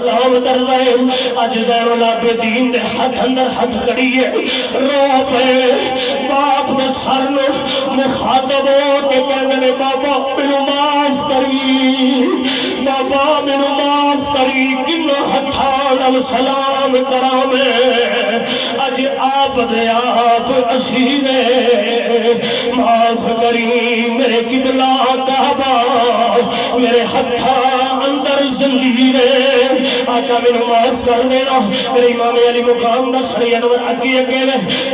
سلام کر رہے اج زین العابدین دے ہاتھ اندر ہاتھ کڑیے رو پے باپ دے سر نو مخاطب ہو کے کہندے نے بابا مینوں معاف کری بابا مینوں معاف کری کنوں ہتھاں نال سلام کراں میں اج آپ دے آپ اسیر معاف کری میرے قبلہ کعبہ میرے ہتھاں اندر زنجیر آقا میں معاف کر دینا میرے امام علی مقام دا سری انور اگے اگے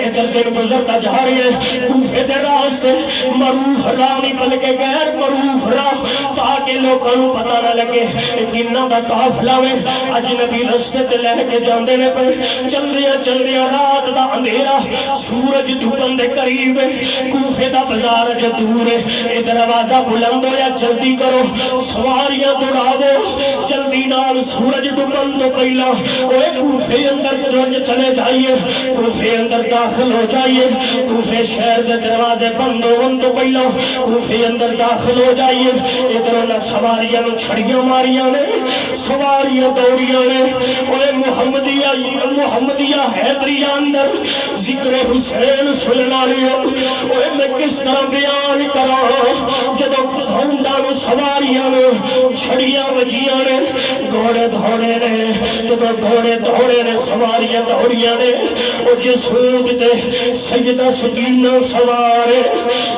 ادھر دن گزرتا جا رہی ہے کوفے دے راستے معروف راہ نہیں بلکہ غیر معروف راہ تاکہ لوگوں کو پتہ نہ لگے کنہ دا قافلہ میں اجنبی رستے تے لے کے جاندے نے پے چلدیاں رات دا اندھیرا سورج ڈھبن دے قریب کوفے دا بازار جو دور ہے اے دروازہ بلند ہویا جلدی کرو سواریاں دوڑاو جلدی نال سورج ڈوبن تو پہلا اوے کوفے اندر چلے جائیے کوفے اندر داخل ہو جائیے کوفے شہر کے دروازے بند ہون تو پہلا کوفے اندر داخل ہو جائیے ادھر نہ سواریاں نو چھڑیاں ماریاں نے سواریاں دوڑیاں نے اوے محمدیہ حیدریہ اندر ذکر حسین سننا لیا اوے میں کس طرح بیان کراں جدو ہونڈا نو سواریاں نو چھڑیاں وجیاں نے گھوڑے دھوڑے نے جدو گھوڑے نے سواریاں دوڑیاں نے او جس اونٹ تے سیدہ سکینہ سوارے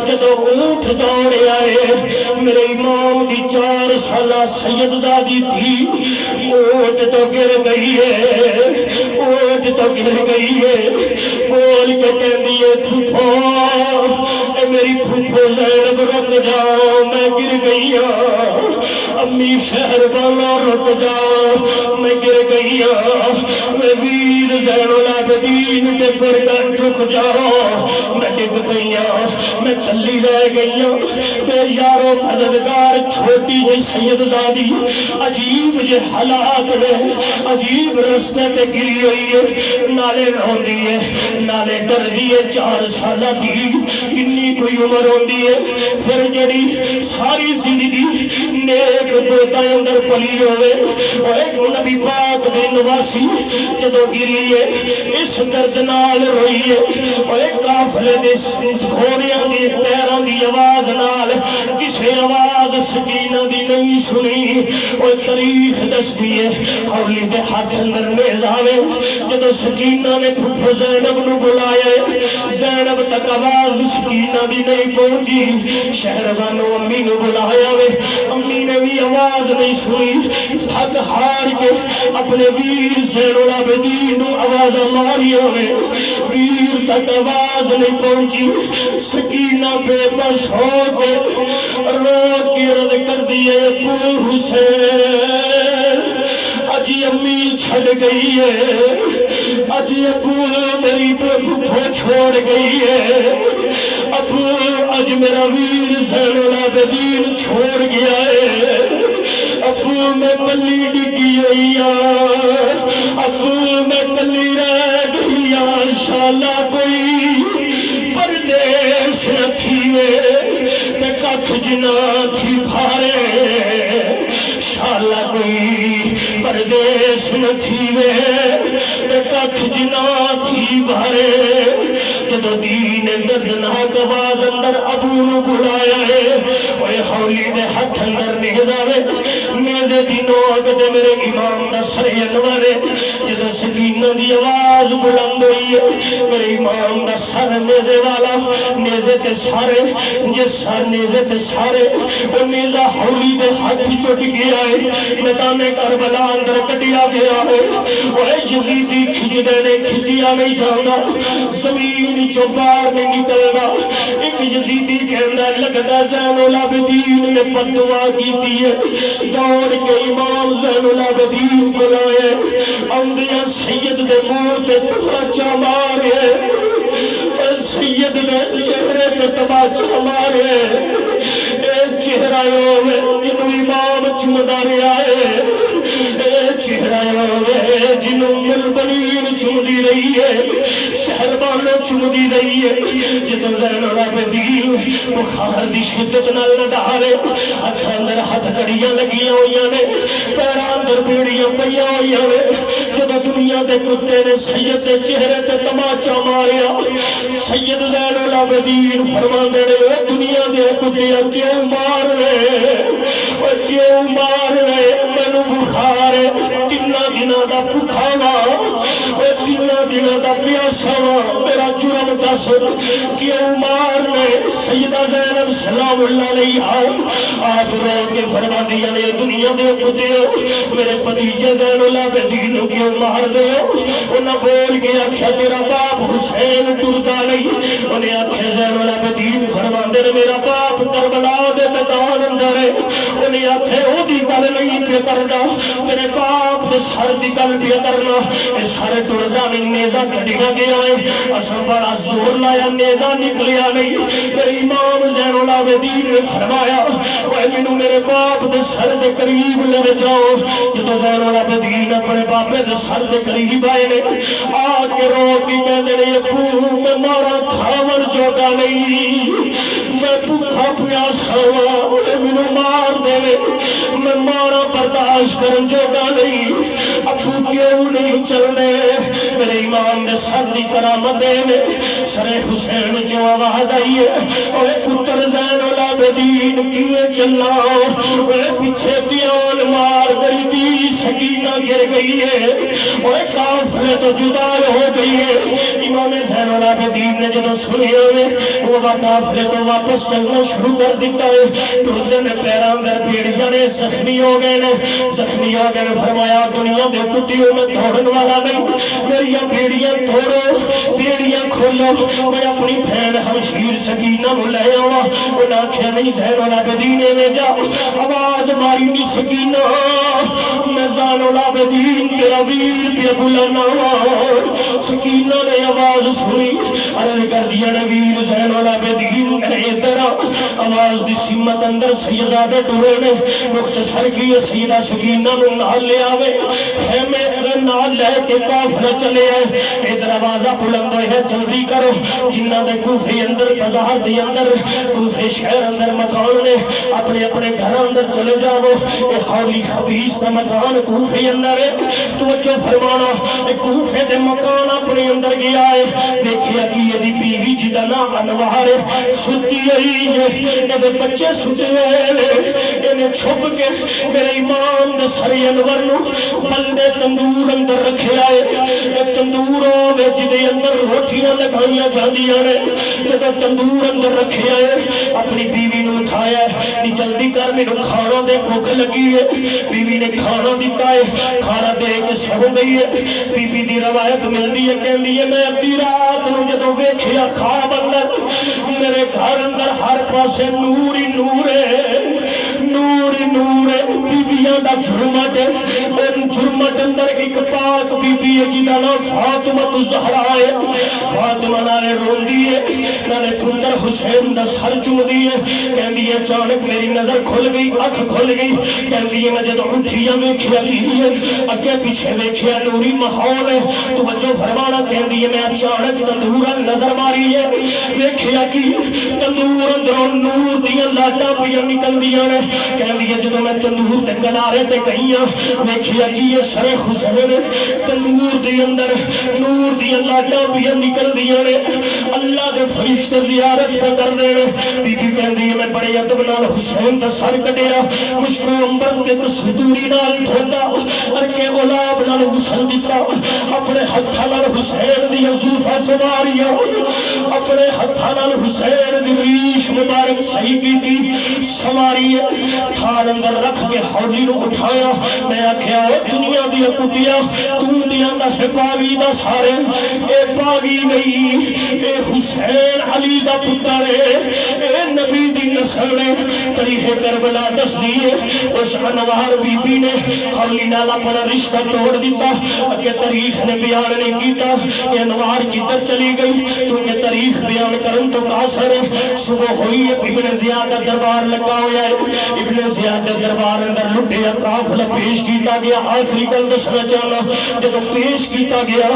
جدو اونٹ دوڑے آئے میرے امام دی 4 سالہ سیدزادی تھی اونٹ تو گر گئی ہے اونٹ تو گر گئی ہے بول کے کہندی ہے پھوپھو اے میری پھوپھو زینب رک جاؤ میں گر گئی ہوں امی شہر بالا رک جاؤ میں گر گئی ہوں میں ویر زین العابدین کے گرگن رک جاؤ میں ڈگ گئی ہوں میں کلی رہ گئی ہوں بے یارو مددگار چھوٹی جی سیدزادی عجیب جے حالات میں عجیب رستے تے گری ہوئی ہے نالے روندی ہے نالے ڈر دی ہے 4 سالہ دی کنی کوئی عمر ہوندی ہے پھر جڑی ساری زندگی نیک بیٹا اندر پلی ہوئے اور ایک نبی پاک دے نواسی جدو گری ہے اس درد نال روئی ہے اور ایک قافلے دے گھوڑیاں دی پیران دی آواز نال کسے آواز سکینہ دی نہیں سنی اور تاریخ دس بھی ہے حولی دے ہاتھ اندر نیزاوے جدو سکینہ نے پھوپھو زینب نو بلایا ہے زینب تک آواز سکینہ دی نہیں پہنچی شہربانو امی نو بلایا ہے امی نے بھی آواز نہیں سنی تھک ہار کے اپنے ویر زین العابدین آواز ماریوں نے ویر تک آواز نہیں پہنچی سکینہ بے بس ہو کے رو کے رد کر دیئے ابو حسین اجی امی چھڑ گئی ہے اجی ابو میری پھوپھو چھوڑ گئی ہے ابو اج میرا ویر زین العابدین چھوڑ گیا ہے ابو میں کلی ڈگی ہوئی ابو میں کلی رہ گئی انشاءاللہ کوئی پردیس نہ تھی تے ککھ جنا تھی بھارے انشاءاللہ کوئی پردیس نہ تھی تے ککھ جنا تھی بھارے جدو دین دردناک آواز اندر ابو نو بلایا ہے اوے حولی دے ہاتھ اندر نیزاوے نیزے دینوں اگدے میرے امام دا سر انور جدو سکینہ دی آواز بلند ہوئی ہے میرے امام دا سر نیزے والا نیزے تے سارے جس سر نیزے تے سارے وہ نیزہ حولی دے ہاتھ چٹ گیا ہے میدان کربلا اندر کٹیا گیا ہے اوے یزیدی کھچ دینے کھچیا نہیں جانا زمین چو باہر نہیں نکلنا ایک یزیدی کہنا لگتا زین العابدین نے بددعا کی ہے دوڑ کے امام زین العابدین کو لائے انبیاء سید دے منہ تے تماچا مارے سید نے چہرے تے تماچا مارے اے چہرہ جنو امام چمدا رہا ہے اے چہرہ جنو ملبنین چمدی رہی ہے مہربانوں چمدی رہی ہے جدو زین العابدین بخار دی شدت نال ڈالے ہاتھ اندر ہاتھ کڑیاں لگیاں ہوئی نے پیراں اندر بیڑیاں پئیاں ہوئی نے جدو دنیا دے کتے نے سید دے چہرے تے تماچا ماریا سید زین العابدین فرماندے نے دنیا دے کتے کیوں مار رہے کیوں مار رہے مینوں بخار ہے تینا دنوں دا بھوکا وا تینا دنوں دا پیاسا وا میرا جرم دس کیوں مار رہے سیدہ زینب سلام اللہ علیہا آپ رو کے فرماندیاں نے دنیا دے کتے میرے بھتیجے زین العابدین نوں کیوں مار دے انہاں بول کے آکھیا تیرا باپ حسین ٹردا نہیں انہیں آکھیا زین العابدین فرماندے نے میرا باپ کربلا دے میدان اندر ہے انہیں آکھے او دی گل نہیں پہ کرنا تیرے باپ دے سر دی گل پہ کرنا اے سارے ٹردا نہیں نیزہ کٹیا گیا ہے اساں بڑا زور لایا نیزہ نکلیا نہیں میرے امام زین العابدین نے فرمایا اے مینوں میرے باپ دے سر دے قریب لے جاؤ جدو زین العابدین اپنے باپے دے سر دے قریب آئے نے آ کے رو کے کہندے نے ابو میں مارا کھاون جوگا نہیں میں بھوکا پیاسا وا مینوں مار دے میں مارا برداشت کرن جوگا نہیں ابو کیوں نہیں چلنے میرے امام نے سر دی کرامت دے سر حسین جو آواز آئی ہے اوے پتر زین العابدین کیویں چلنا اوے پیچھے دیان مار گئی دی سکینہ گر گئی ہے اوے کافلے تو جدا ہو گئی ہے امام زین العابدین نے جب سنیا میں وہ کافلے تو واپس چلنا شروع کر دیتا ہے ٹردے نے پیراں اندر بیڑیاں نے زخمی ہو گئے نے فرمایا دنیا دے کتیوں میں دوڑن والا نہیں میری بیڑیاں توڑو بیڑیاں کھولو میں اپنی بہن ہمشیر سکینہ کو لے آوا انہاں آکھیا نہیں زین العابدین میں جا آواز ماری دی سکینہ میں زین العابدین تیرا ویر پہ بلانا سکینہ نے آواز سنی عرض کر دیا نویر زین العابدین ادھر آواز دی سمت اندر سیدادے ٹورے نے مختصر کی سیدہ سکینہ نو نال لے آوے خیمے نال لے کے کافلہ چلے آئے ادھر آوازہ بلند ہے جلدی کرو جنہ دے کوفے اندر بازار دے اندر کوفے شہر اندر مکان نے اپنے اپنے گھر اندر چلے جاؤ اے حولی خبیث دا مکان کوفے اندر ہے توجہ فرمانا اے کوفے دے مکان اپنے اندر گیا ہے دیکھیا کہ یہ دی بیوی جدا نام انوار ستی آئی ہے بچے ستے ہیں انہیں چھپ کے میرے امام دے سری انور نو بلدے تندور اندر رکھے آئے تندوروں میں جدے اندر روٹیاں لگائیاں جاندیاں نے جب تندور اندر رکھے آئے اپنی بیوی نو اٹھایا نی جلدی کر میں نو کھانا دے بھوک لگی ہے بیوی نے کھانا دیتا ہے کھانا دے کے سو گئی ہے بیوی دی روایت ملتی ہے کہندی ہے میں اپنی رات نو جدو ویکھیا خواب اندر میرے گھر اندر ہر پاسے نور ہی نور ہے نور ہی نور ہے بیبیاں دا جرمت ہے ان جرمت اندر ایک پاک بی بی ہے جنہ نام فاطمہ زہرا ہے فاطمہ نانے رون دیئے نانے پندر حسین دا سر چون دیئے کہن دیئے چانک میری نظر کھل گئی اکھ کھل گئی کہن دیئے میں جدو اٹھیا ویکھیا دیئے اگے پیچھے ویکھیا نوری محول ہے تو بچوں فرمانا کہن دیئے میں اچانک تندورا نظر ماری ہے ویکھیا کی تندور اندروں نور دیئے لاٹا پیا نکل دیا نے کہن دیئے جدو میں تندور تے کنارے تے کہیاں ویکھیا کی یہ سر حسین تندور دی اندر نور دی اللہ ٹا بھی نکل دیا نے اللہ دے فرشتے زیارت پہ کر دے بی بی کہن دی میں بڑے ادب نال حسین دا سر کٹیا مشکو امبر تے ستوری نال دھوتا اور کے غلاب نال غسل دیتا اپنے ہتھا نال حسین دی زلفہ سواریا اپنے ہتھا نال حسین دی ریش مبارک صحیح کی تھی سواری تھار اندر رکھ کے حولی نو اٹھایا میں آکھیا دنیا دیا کتیا تم دیا دا سے پاگی دا سارے اے پاگی نہیں اے حسین علی دا پتر اے نبی دی نسل نے تاریخ کربلا دس دیے اس انوار بی بی نے حولی نال اپنا رشتہ توڑ دیتا کہ تاریخ نے بیان نہیں کیتا کہ انوار کدھر چلی گئی کیونکہ تاریخ بیان کرن تو قاصر ہے صبح ہوئی ہے ابن زیاد دربار لگا ہوا ہے ابن زیاد دربار اندر لٹیا قافلہ پیش کیتا گیا آخری گل دسنا چاہنا جب پیش کیتا گیا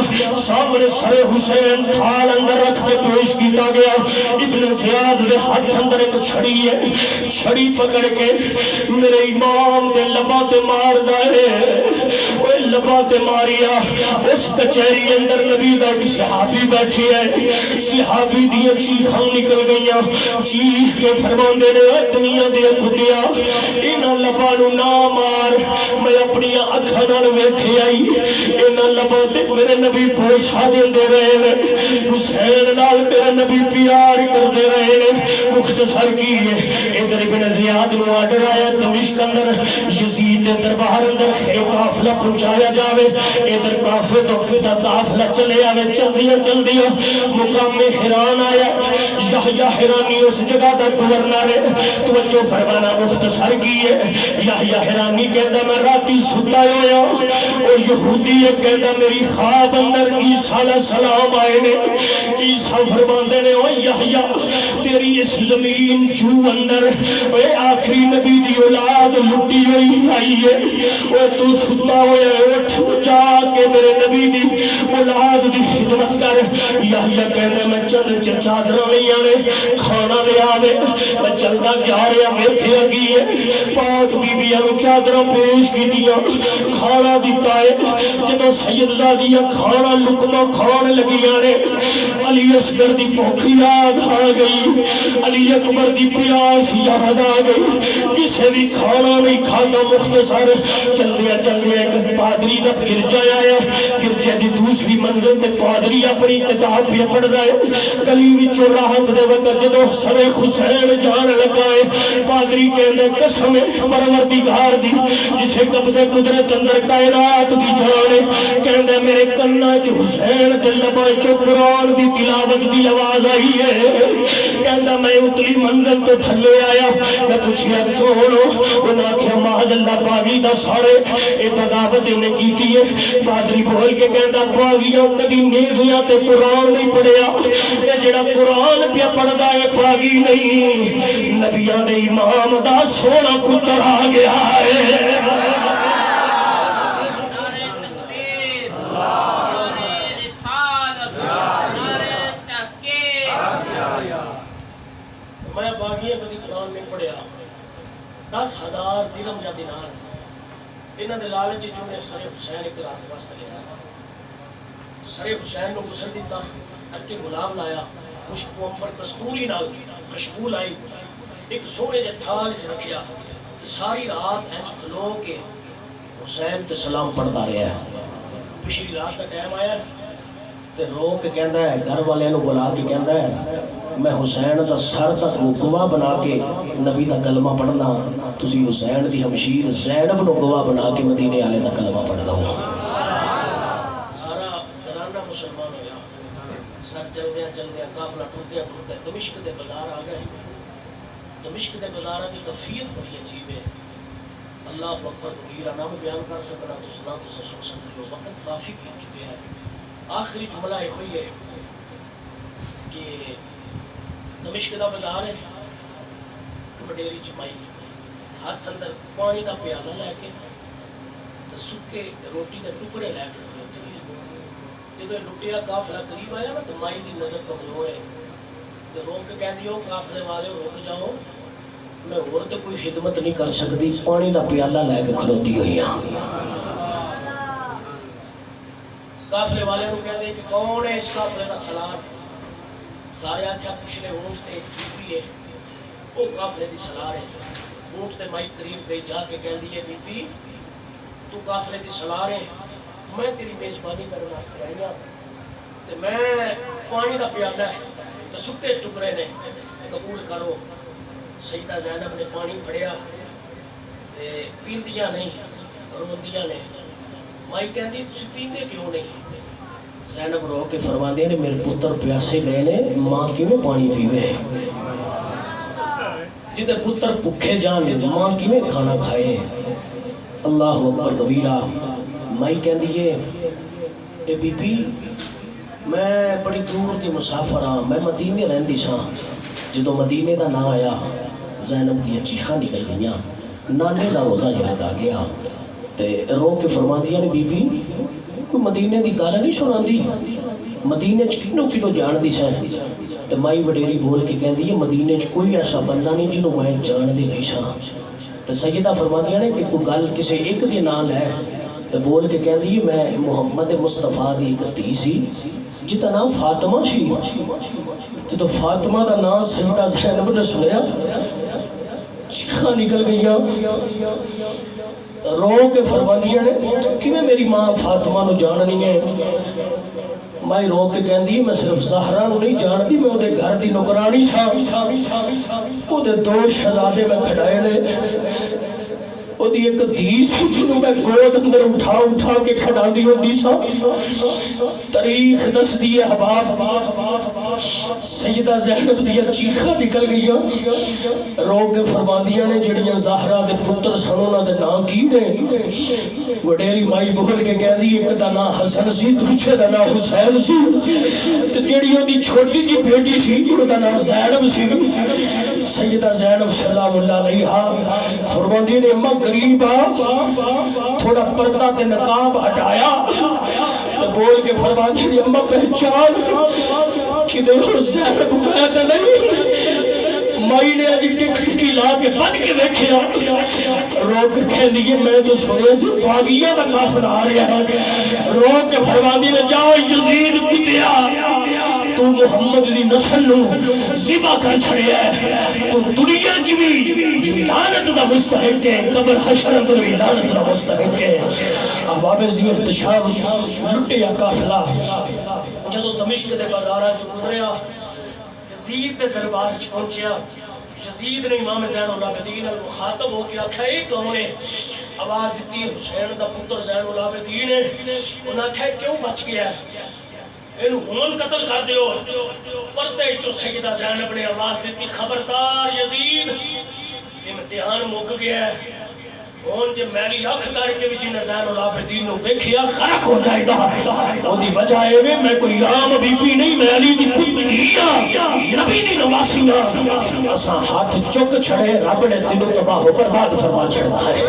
سامنے سر حسین تھال اندر رکھ کے پیش کیتا گیا ابن زیاد دے ہاتھ اندر ایک چھڑی ہے چھڑی پکڑ کے میرے امام دے لباتے مار دائے وہ لباتے ماریا اس کچھری اندر نبی دا ایک صحابی بیٹھی ہے صحابی دیا چیخاں نکل گئیاں چیخ کے فرمان دے رہے دنیا دیا کھتیا انہاں لبانو نہ مار میں اپنی اکھاں نال ویکھے آئی انہاں لباتے میرے نبی پوچھا دے رہے ہیں حسین نال میرے نبی پیار کر دے رہے ہیں مختصر کی ہے ادھر ابن زیاد نو آڈر آیا دمشق اندر یزید دربار اندر خیر قافلہ پہنچایا جاوے ادھر قافلہ چلے آوے چل دیا مقام حیران آیا یحییٰ حیرانی اس جگہ دا گورنر ہے توجہ فرمانا مختصر کی ہے یحییٰ حیرانی کہندا میں راتی ستا ہویا اور یہودی کہندا میری خواب اندر عیسیٰ علیہ السلام آئے نے عیسیٰ فرماندے نے او یحییٰ تیری اس زمین جو اندر اے آخری نبی دی اولاد لٹی ہوئی آئی ہے او تو ستا ہویا اٹھ جا کے میرے نبی دی اولاد دی خدمت کر یحییٰ کہنے میں چند چادرہ نہیں آنے کھانا لے آنے میں چلتا جا رہا ویکھے گی ہے پاک بی بی ہم چادرہ پیش کی دیا کھانا دیتا ہے جدو سید زادیہ کھانا لکمہ کھان لگی آنے علی اصغر دی پوکھی یاد آ گئی علی اکبر دی پیاس یاد آ گئی کسے بھی کھانا نہیں کھانا مختصر چل دیا ایک پادری دا گرجا آیا گرجا دی دوسری منزل تے پادری اپنی کتاب پہ پڑھ رہے کلیوی چوراہت دے وقت جدو سر حسین جان لگائے پادری کہنے قسم پروردگار دی جسے قبضے قدرت اندر کائنات دی جانے کہنے میرے کنہ چ حسین دے لبائے چو قرآن دی تلاوت دی آواز آئی ہے کہنے میں اتلی منزل تو تھلے آیا میں پوچھیا چھوڑو انہاں کیا محض اللہ باغی دا سارے اے بغاوت انہیں کیتی ہے پادری بول کے کہنا باغیوں کدی نیزیاں تے قرآن نہیں پڑھیا اے جڑا قرآن پہ پڑھدا ہے باغی نہیں نبیان دے امام دا سونا پتر آ گیا ہے میں باغیوں کدی قرآن نہیں پڑھیا 10,000 درہم یا دینار انہاں دے لالچ جو نے سر حسین ایک رات واسطے لیا سر حسین نو غسل دیتا ہر کے غلام لایا مشک و امبر کستوری نال خوشبو لائی ایک سونے دے تھال چ رکھیا ساری رات انج کھلو کے حسین تے سلام پڑھدا رہیا پچھلی رات دا ٹائم آیا تے رو کے کہندا ہے گھر والے نو بلا کے کہندا ہے میں حسین دا سر تک گواہ بنا کے نبی دا کلمہ پڑھنا تسی حسین دی ہمشیر زینب نو گواہ بنا کے مدینے والے دا کلمہ پڑھ دو سارا گھرانہ مسلمان ہویا سر چلدیا قافلہ ٹوٹیا دمشق دے بازار آ گئے دمشق دے بازار کی کیفیت بڑی عجیب ہے اللہ اکبر کبیرہ نام بیان کر سکنا تو سنا تو سن سکتے ہو وقت کافی بیت چکے ہیں آخری جملہ ایک ہوئی ہے کہ دمشق دا بازار ہے وڈیری جمائی ہاتھ اندر پانی دا پیالہ لے کے سکے روٹی دے ٹکڑے لے کے جدو لٹیا قافلہ قریب آیا نا تو مائی دی نظر کمزور ہے تو روک کے کہہ دیو قافلے والے رک جاؤ میں اور تو کوئی خدمت نہیں کر سکتی پانی دا پیالہ لے کے کھلوتی ہوئی قافلے والے کو کہہ دے کہ کون ہے اس قافلے دا سالار سارے آکھا پچھلے اونٹ تے ایک بی ہے وہ قافلے دی سالار ہے اونٹ تے مائی قریب گئی جا کے کہہ دیئے بی بی تو قافلے دی سالار ہے میں تیری میزبانی کرنا سکھائیاں تے میں پانی دا پیالہ ہے تو سکے ٹکڑے نے قبول کرو سیدہ زینب نے پانی پھڑیا تے پیندیاں نہیں روندیاں نے مائی کہندی تسی پیندے کیوں نہیں زینب رو کے فرماندے نے میرے پتر پیاسے گئے نے ماں کیوں پانی پیوے جدے پتر بھکھے جان ماں کیویں کھانا کھائے. اللہ اکبر کبیرہ. مائی کہندی ہے اے بی بی میں بڑی دور دی مسافر ہاں, میں مدینے رہندی ساں. جدو مدینے دا نام آیا زینب دی چیخاں نکل گئیاں, نانے دا روزہ یاد آ گیا تے رو کے فرماندیاں نے بی بی کوئی مدینے دی گل نہیں سناندی, مدینے چ کینوں کینوں جان دی سیں. تے مائی وڈیری بول کے کہندی ہے مدینے چ کوئی ایسا بندہ نہیں جنوں میں جان دی نہیں ساں. تے سیدہ فرماندیاں نے کہ کوئی گل کسے ایک دی نال ہے تے بول کے کہندی ہے میں محمد مصطفیٰ دی ایک دھی سی جدا نام فاطمہ سی. تو فاطمہ دا نام سیدہ زینب نے سنیا چیخاں نکل گئیاں, رو کے فرماندیاں نے کیویں میری ماں فاطمہ نو جاننی ہے. مائی رو کے کہندی میں صرف زہرا نو نہیں جاندی, میں اودے گھر دی نوکرانی ساں. اودے 2 شہزادے میں کھڑائے نے, اودی ایک دھی سی جنوں میں گود اندر اٹھا کے کھڑاندی ہوندی ساں. تاریخ دس دی احباب سیدہ زینب دیا چیخاں نکل گئیاں, رو کے فرماندیاں نے جڑیاں زہرا دے پتر سن انہاں دے نام کی نے. وڈیری مائی بول کے کہندی ایک دا نام حسن سی, دوسرے دا نام حسین سی, تے جڑی اودی چھوٹی جی بیٹی سی او دا نام زینب سی. سیدہ زینب سلام اللہ علیہا فرماندی نے اماں غریب آ تھوڑا پردہ تے نقاب ہٹایا تے بول کے فرماندی نے اماں پہچان کہ دیکھو زینب میں تے نہیں. مائی نے اج ٹکی لا کے بن کے دیکھیا, رو کے کہندی ہے میں تو سنیا سی باغیہ دا قافلہ آ رہا ہے. رو کے فرماندی نے جاؤ یزید کتیا تو محمد دی نسل نو ذبح کر چھڑیا ہے, تو دنیا چ بھی لعنت دا مستحق ہے, قبر حشر اندر بھی لعنت دا مستحق ہے. احباب ذی احتشام لٹیا قافلہ جدو دمشق دے بازاراں چ گزریا یزید دے دربار چ پہنچیا. یزید نے امام زین العابدین المخاطب ہو کے آکھا اے کون ہے؟ آواز دیتی حسین دا پتر زین العابدین ہے. انہاں کہا کیوں بچ گیا ہے, انہوں ہون قتل کر دیو. پردے چو سیدہ زینب نے آواز دیتی خبردار یزید امتحان مک گیا ہے. ہون جب میری اکھ کر کے بھی جنہیں زین العابدین نو بیکھیا خرق ہو جائے گا. وہ دی وجہ ہے میں کوئی عام بی بی نہیں, میں علی دی پتریاں نبی دی نواسیاں. اساں ہاتھ چک چھڑے رب نے دلوں تباہ ہو برباد فرما چھڑا ہے. اللہ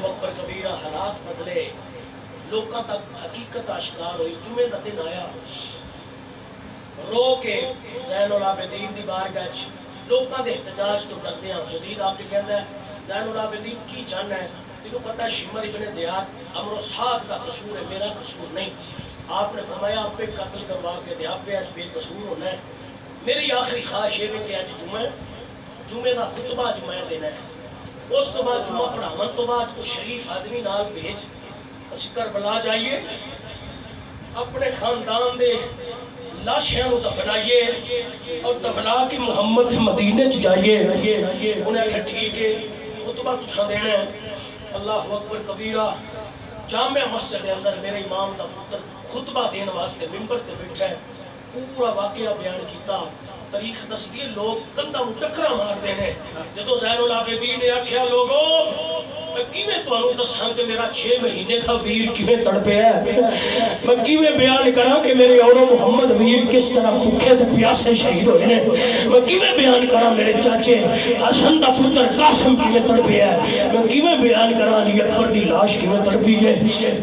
اکبر کبیرہ. حالات بدلے, لوکاں تک حقیقت آشکار ہوئی. جمعہ دا دن آیا, رو کے زین العابدین دی بارگاہ چ لوکاں دے احتجاج تو ڈردے ہیں. یزید آپ کے کہندا ہے زین العابدین کی جان ہے, تینوں پتہ شمر ابن زیاد امر و سعد کا قصور ہے, میرا قصور نہیں. آپ نے فرمایا آپ پہ قتل کروا کے دے, آپ پہ آج بے قصور ہونا ہے. میری آخری خواہش ہے کہ آج جمعہ دا خطبہ جمعہ دینا ہے. اس تو بعد جمعہ پڑھاون تو بعد کوئی شریف آدمی نال بھیج, اسی کربلا جائیے, اپنے خاندان دے لاشیاں نو دفنائیے اور دفنا کے محمد مدینے چ جائیے. انہیں کہا ٹھیک ہے خطبہ تساں دینا ہے. اللہ اکبر کبیرہ. جامع مسجد اندر میرے امام دا پتر خطبہ دین واسطے ممبر تے بیٹھا ہے, پورا واقعہ بیان کیتا. تاریخ دستی ہے لوگ کندھاں ٹکرا مار دے ہیں. جدو زین العابدین نے آکھیا لوگو میں کیویں تانوں دساں کہ میرا 6 مہینے کا ویر کیویں تڑپیا ہے, میں کیویں بیان کراں کہ میرے اور محمد ویر کس طرح بھوکے تے پیاسے شہید ہوئے نے, میں کیویں بیان کراں میرے چاچے حسن دا پتر قاسم کیویں تڑپیا ہے, میں کیویں بیان کراں علی اکبر دی لاش کیویں تڑپی ہے.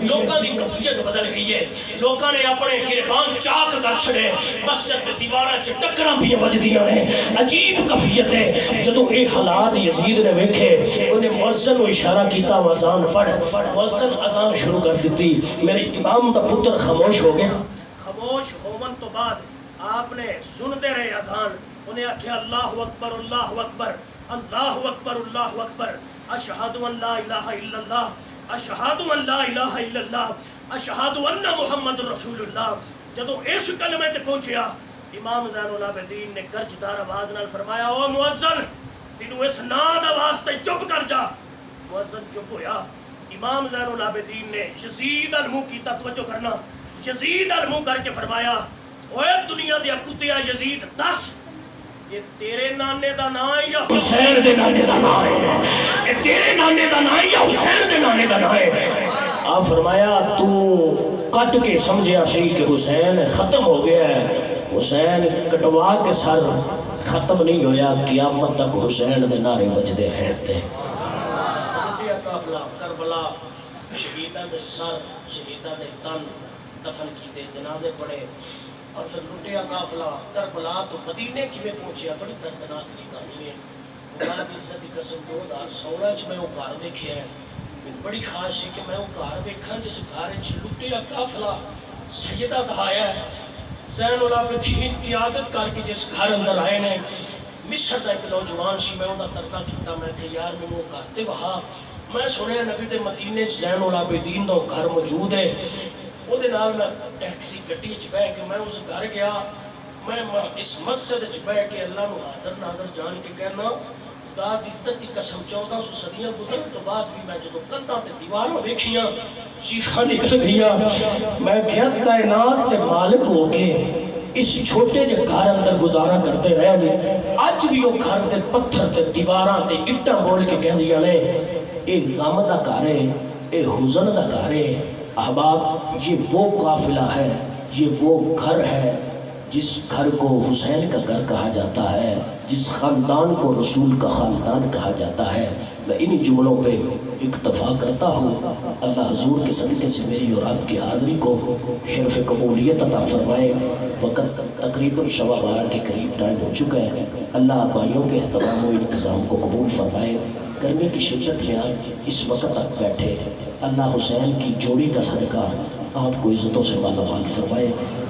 لوکاں دی کیفیت بدل گئی ہے, لوکاں نے اپنے گربان چاک کر چھڑے, مسجد دی دیواراں چ ٹکراں پی وجدیاں نے. عجیب کیفیت ہے. جدوں اے حالات یزید نے ویکھے انہیں مؤذن نو اشارہ کیتا اذان پڑھ. مؤذن اذان شروع کر دیتی. میرے امام دا پتر خاموش ہو گیا. خاموش ہومن تو بعد آپ نے سنتے رہے اذان. انہیں آکھیا اللہ اکبر اللہ اکبر اللہ اکبر اللہ اکبر اشہد ان لا الہ الا اللہ اشہد ان لا الہ الا اللہ اشہد ان محمد رسول اللہ. جدو اس کلمے تے پہنچیا امام زین العابدین نے گرجدار آواز نال فرمایا او مؤذن تینوں اس نام دا واسطے چپ کر جا. مؤذن چپ ہویا. امام زین العابدین نے یزید المو کی توجہ کرنا, یزید المو کر کے فرمایا اوے دنیا دے کتیا یزید دس یہ تیرے نانے دا نام ہے یا حسین دے نانے دا نام ہے؟ یہ تیرے نانے دا نام ہے یا حسین دے نانے دا نام ہے؟ آپ فرمایا تو کٹ کے سمجھیا سی کہ حسین ختم ہو گیا ہے، حسین کٹوا کے سر ختم نہیں ہویا، قیامت تک حسین دے نعرے بجدے رہتے ہیں۔ کربلا شہیدہ دے سر، شہیدہ دے تن دفن کیتے، جنازے پڑے، اور پھر لٹیا قافلہ کربلا تو مدینے کی میں پہنچیا۔ بڑی دردناک جی کہانی ہے۔ خدا دی عزت دی قسم 2016 میں وہ گھر دیکھیا ہے، بڑی خواہش ہے کہ میں وہ گھر دیکھاں جس گھر وچ لٹیا قافلہ سیدہ دا آیا ہے، زین العابدین کی عادت کر کے جس گھر اندر آئے نے۔ مصر دا ایک نوجوان سی، میں انہاں ترکہ کیتا، میں کہ یار میں وہ گھر تے وہاں میں سنیا نبی دے مدینے چ زین العابدین دا گھر موجود ہے۔ وہ دے نال میں ٹیکسی گڈی چ بیٹھ کے میں اس گھر گیا، میں اس مسجد چ بیٹھ کے اللہ نو حاضر ناظر جان کے کہنا خدا دی عزت دی قسم 1400 صدیاں گزرن تو بعد بھی میں جدوں کنڌاں تے دیواراں ویکھیاں چیخاں نکل گئیاں۔ میں گھت کائنات دے مالک ہو کے اس چھوٹے جے گھر اندر گزارا کرتے رہے نے، اج بھی وہ گھر تے پتھر تے دیواراں تے اٹاں بول کے کہندیاں نے اے غم دا گھر ہے، اے حزن دا گھر ہے۔ احباب، یہ وہ قافلہ ہے، یہ وہ گھر ہے جس گھر کو حسین کا گھر کہا جاتا ہے، جس خاندان کو رسول کا خاندان کہا جاتا ہے۔ میں انہی جملوں پہ اکتفا کرتا ہوں۔ اللہ حضور کے صدقے سے میری اور آپ کی حاضری کو شرف قبولیت عطا فرمائے۔ وقت تقریباً 12:15 کے قریب ٹائم ہو چکا ہے۔ اللہ بھائیوں کے اہتمام و انتظام کو قبول فرمائے۔ گرمی کی شدت میں آپ اس وقت تک بیٹھے، اللہ حسین کی جوڑی کا صدقہ آپ کو عزتوں سے مالا مال فرمائے۔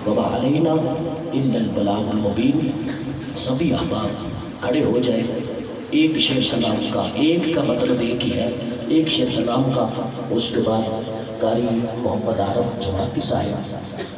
وما علینا الا البلاغ المبین۔ سبھی احباب کھڑے ہو جائے، ایک شعر سلام کا، ایک کا مطلب ایک ہی ہے، ایک شعر سلام کا، اس کے بعد قاری محمد عارف جماعتی صاحب